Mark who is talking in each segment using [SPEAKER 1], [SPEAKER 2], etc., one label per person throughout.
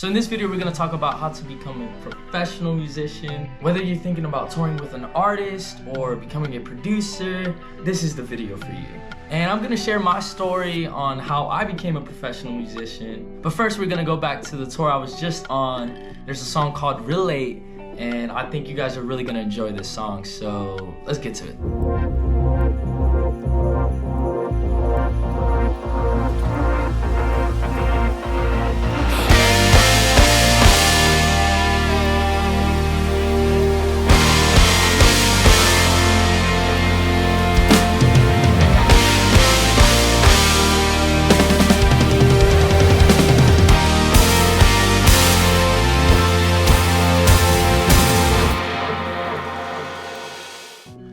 [SPEAKER 1] So in this video, we're gonna talk about how to become a professional musician. Whether you're thinking about touring with an artist or becoming a producer, this is the video for you. And I'm gonna share my story on how I became a professional musician. But first, we're gonna go back to the tour I was just on. There's a song called Relate, and I think you guys are really gonna enjoy this song, so let's get to it.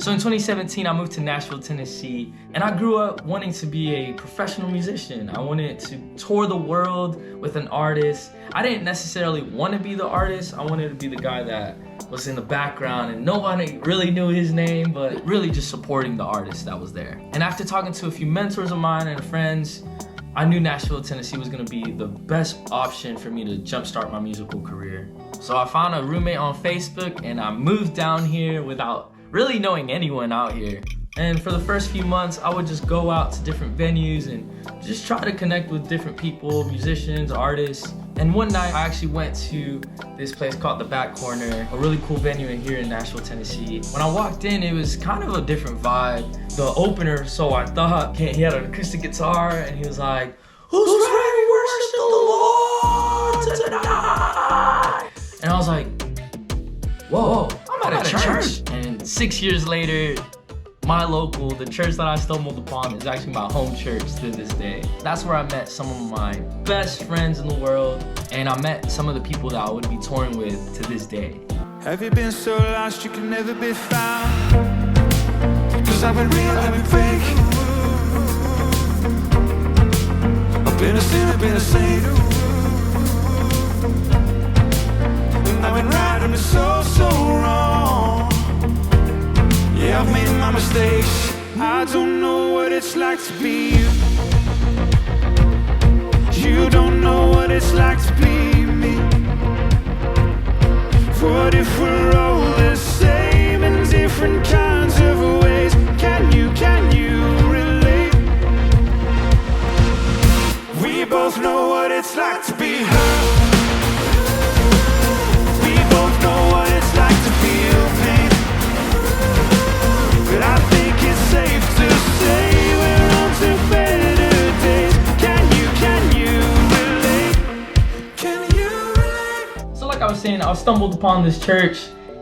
[SPEAKER 1] So in 2017, I moved to Nashville, Tennessee, and I grew up wanting to be a professional musician. I wanted to tour the world with an artist. I didn't necessarily want to be the artist. I wanted to be the guy that was in the background and nobody really knew his name, but really just supporting the artist that was there. And after talking to a few mentors of mine and friends, I knew Nashville, Tennessee was gonna be the best option for me to jumpstart my musical career. So I found a roommate on Facebook and I moved down here without really knowing anyone out here. And for the first few months, I would just go out to different venues and just try to connect with different people, musicians, artists. And one night, I actually went to this place called The Back Corner, a really cool venue here in Nashville, Tennessee. When I walked in, it was kind of a different vibe. The opener, so I thought, he had an acoustic guitar, and he was like, "Who's ready to worship the Lord tonight?" And I was like, whoa, I'm at a church. And 6 years later, my local, the church that I stumbled upon, is actually my home church to this day. That's where I met some of my best friends in the world, and I met some of the people that I would be touring with to this day.
[SPEAKER 2] Have you been so lost you can never be found? 'Cause I've been real, I've been fake. I've been a sinner, been a saint. And I've been right and so wrong. Yeah, I've made my mistakes. I don't know what it's like to be you. You don't know what it's like to be me. What if we're all the same in different kinds of ways? Can you relate? We both know what it's like to be hurt. We both know what it's like to feel pain. But I think it's safe to say we're on to better days. Can you relate? Can you relate?
[SPEAKER 1] So like I was saying, I stumbled upon this church,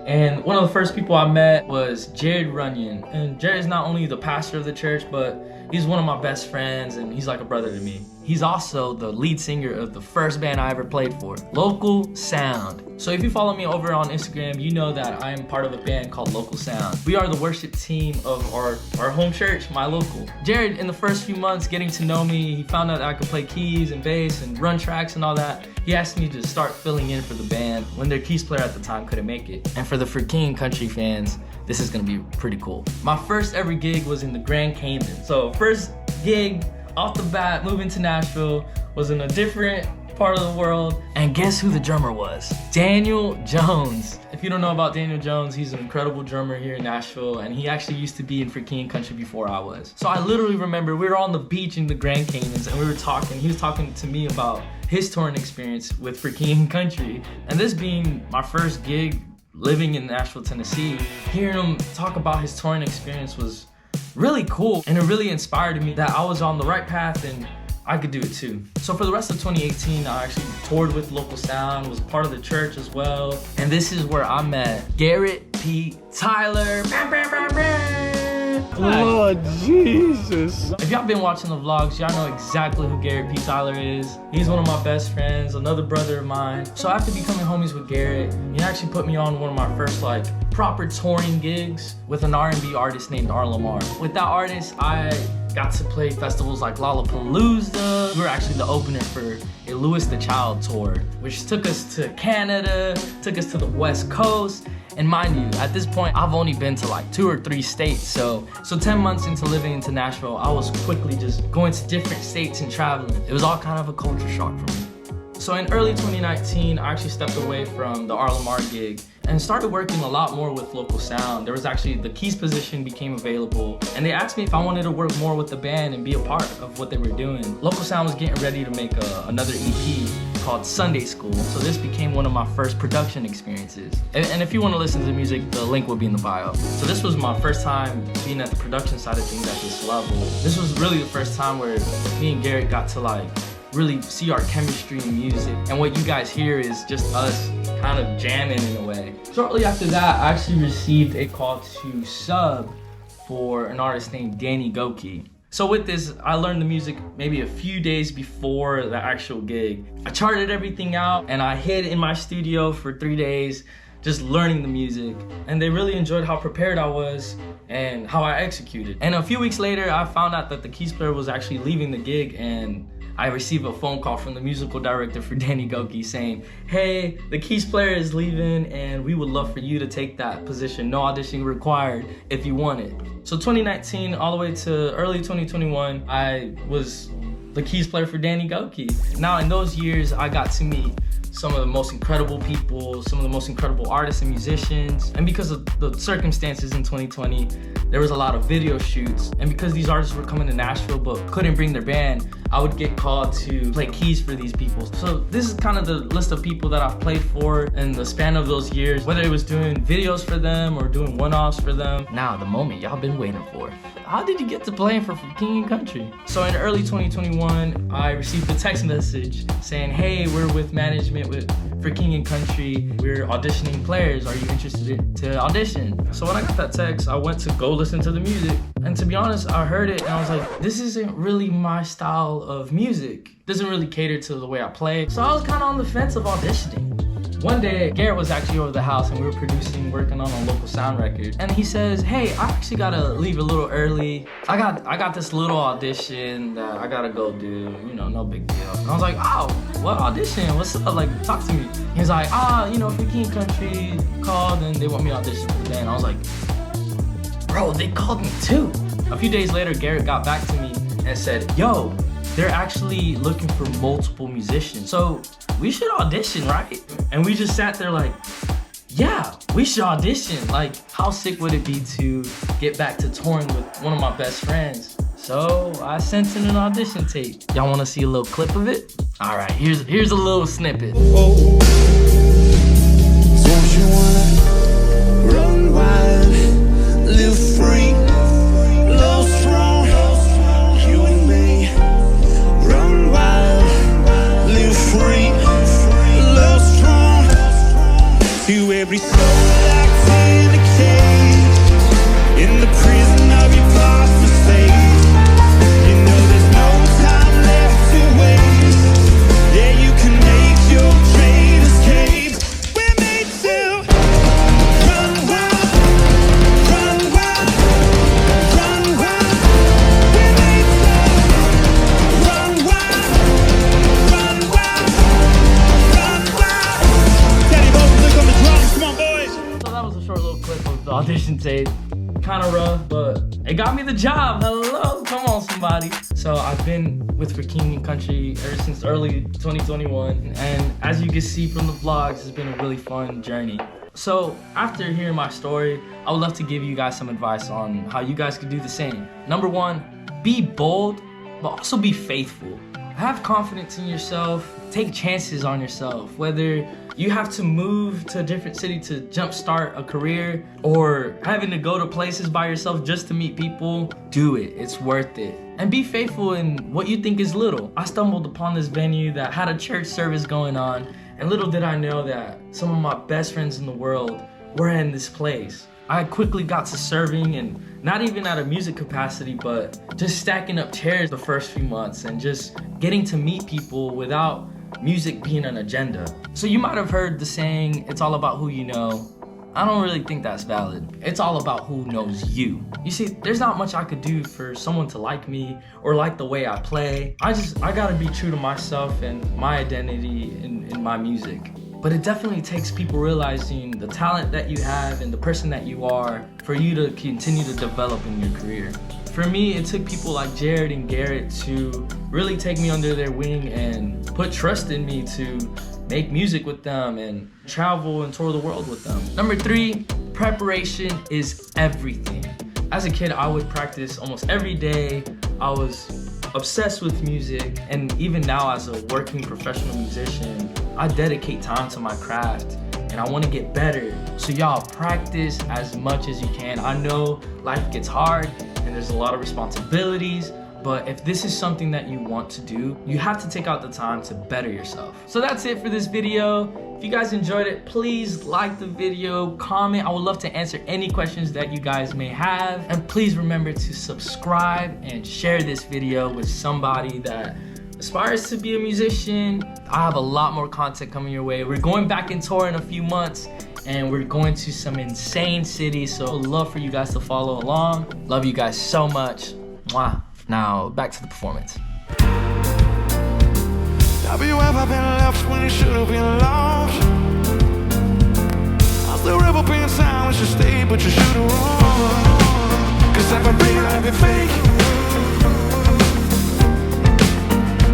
[SPEAKER 1] and one of the first people I met was Garret Runyon. And Jared is not only the pastor of the church, but he's one of my best friends, and he's like a brother to me. He's also the lead singer of the first band I ever played for, Local Sound. So if you follow me over on Instagram, you know that I am part of a band called Local Sound. We are the worship team of our home church, my local. Jared, in the first few months getting to know me, he found out that I could play keys and bass and run tracks and all that. He asked me to start filling in for the band when their keys player at the time couldn't make it. And for the ForKingAndCountry fans, this is gonna be pretty cool. My first ever gig was in the Grand Cayman. So first gig off the bat, moving to Nashville, was in a different part of the world. And guess who the drummer was? Daniel Jones. If you don't know about Daniel Jones, he's an incredible drummer here in Nashville, and he actually used to be in ForKingAndCountry before I was. So I literally remember we were on the beach in the Grand Caymans, and we were talking. He was talking to me about his touring experience with ForKingAndCountry. And this being my first gig living in Nashville, Tennessee, hearing him talk about his touring experience was really cool, and it really inspired me that I was on the right path and I could do it too. So for the rest of 2018, I actually toured with Local Sound, was part of the church as well. And this is where I met Garret P Tyler.
[SPEAKER 3] Lord Jesus.
[SPEAKER 1] If y'all been watching the vlogs, y'all know exactly who Garret P Tyler is. He's one of my best friends, another brother of mine. So after becoming homies with Garret, he actually put me on one of my first proper touring gigs with an R&B artist named R. Lamar. With that artist, I got to play festivals like Lollapalooza. We were actually the opener for a Louis the Child tour, which took us to Canada, took us to the West Coast. And mind you, at this point, I've only been to 2 or 3 states. So 10 months into living into Nashville, I was quickly just going to different states and traveling. It was all kind of a culture shock for me. So in early 2019, I actually stepped away from the RLMR gig and started working a lot more with local sound. There was actually the keys position became available, and they asked me if I wanted to work more with the band and be a part of what they were doing. Local sound was getting ready to make another EP called Sunday School, so this became one of my first production experiences. And if you want to listen to the music, the link will be in the bio. So this was my first time being at the production side of things at this level. This was really the first time where me and Garret got to like really see our chemistry in music, and what you guys hear is just us kind of jamming in a way. Shortly after that, I actually received a call to sub for an artist named Danny Goki. So with this, I learned the music maybe a few days before the actual gig. I charted everything out and I hid in my studio for 3 days just learning the music, and they really enjoyed how prepared I was and how I executed. And a few weeks later, I found out that the keys player was actually leaving the gig, and I received a phone call from the musical director for Danny Goki saying, hey, the keys player is leaving and we would love for you to take that position. No auditioning required if you want it. So 2019 all the way to early 2021, I was the keys player for Danny Goki. Now in those years, I got to meet some of the most incredible people, some of the most incredible artists and musicians. And because of the circumstances in 2020, there was a lot of video shoots. And because these artists were coming to Nashville but couldn't bring their band, I would get called to play keys for these people. So this is kind of the list of people that I've played for in the span of those years, whether it was doing videos for them or doing one-offs for them. Now, the moment y'all been waiting for. How did you get to playing for King and Country? So in early 2021, I received a text message saying, hey, we're with management for King and Country. We're auditioning players. Are you interested to audition? So when I got that text, I went to go listen to the music. And to be honest, I heard it and I was like, this isn't really my style of music. It doesn't really cater to the way I play. So I was kind of on the fence of auditioning. One day, Garret was actually over the house and we were working on a local sound record. And he says, hey, I actually gotta leave a little early. I got this little audition that I gotta go do, you know, no big deal. And I was like, oh, what audition? What's up? Like, talk to me. He's like, you know, for King and Country called and they want me to audition for the band. I was like, bro, they called me too. A few days later, Garret got back to me and said, yo, they're actually looking for multiple musicians. So we should audition, right? And we just sat there like, yeah, we should audition. Like, how sick would it be to get back to touring with one of my best friends? So I sent in an audition tape. Y'all wanna see a little clip of it? All right, here's a little snippet.
[SPEAKER 2] Oh, don't you wanna run wild, live free, love strong, you and me, run wild, live free, love strong, to every soul locked in a cage, in the prison of your past mistakes. You know there's no time left to waste. Yeah, you can make your great escape. We're made to run wild, run wild, run wild. We're made to run wild, run wild, run wild. Teddy Bones, look on the drums, come on boys.
[SPEAKER 1] So that was a short little clip of the audition tape. Kind of rough, but it got me the job. Hello, come on somebody. So I've been with For King and Country ever since early 2021, and as you can see from the vlogs, it's been a really fun journey. So after hearing my story, I would love to give you guys some advice on how you guys could do the same. Number one, be bold, but also be faithful. Have confidence in yourself, take chances on yourself, whether you have to move to a different city to jumpstart a career or having to go to places by yourself just to meet people, do it, it's worth it. And be faithful in what you think is little. I stumbled upon this venue that had a church service going on, and little did I know that some of my best friends in the world were in this place. I quickly got to serving, and not even at a music capacity, but just stacking up chairs the first few months and just getting to meet people without music being an agenda. So you might have heard the saying, it's all about who you know. I don't really think that's valid. It's all about who knows you. You see, there's not much I could do for someone to like me or like the way I play. I gotta be true to myself and my identity in my music. But it definitely takes people realizing the talent that you have and the person that you are for you to continue to develop in your career. For me, it took people like Jared and Garrett to really take me under their wing and put trust in me to make music with them and travel and tour the world with them. Number 3, preparation is everything. As a kid, I would practice almost every day. I was obsessed with music, and even now as a working professional musician, I dedicate time to my craft and I want to get better. So y'all, practice as much as you can. I know life gets hard and there's a lot of responsibilities, but if this is something that you want to do, you have to take out the time to better yourself. So that's it for this video. If you guys enjoyed it, please like the video, comment. I would love to answer any questions that you guys may have. And please remember to subscribe and share this video with somebody that aspires to be a musician. I have a lot more content coming your way. We're going back in tour in a few months and we're going to some insane cities. So I'd love for you guys to follow along. Love you guys so much. Mwah. Now back to the performance.
[SPEAKER 2] Have you ever been left when you should have been lost? Has there ever been a time when you stayed but you should have run? Cause I've been real, I've been fake.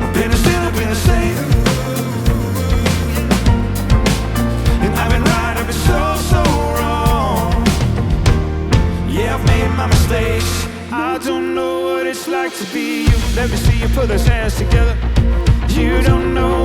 [SPEAKER 2] I've been a sin, I've been a saint. And I've been right, I've been so wrong. Yeah, I've made my mistakes. I don't know what it's like to be you. Let me see you put those hands together. You don't know